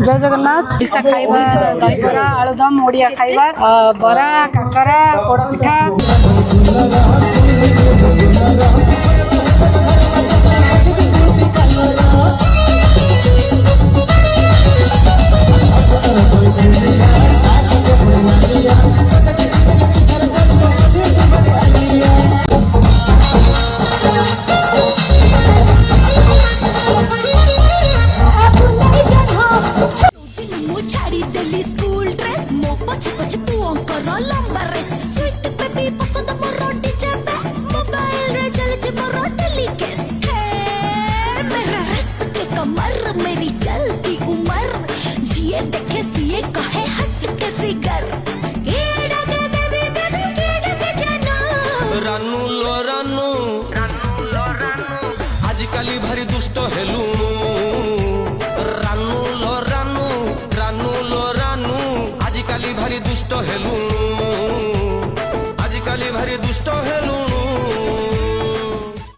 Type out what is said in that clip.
जय जगन्नाथ। दिशा खाइबा दहीबरा आलुदम ओडिया खाइबा बरा काकरा पोड़ा पिठा। मेरी चलती उम्र जिए देखे सीए कहे हट के फिगर रानू लो रानू आजिकाली भारी दुष्ट हेलु रानू लो रानू आजिकाली भारी दुष्ट हेलु।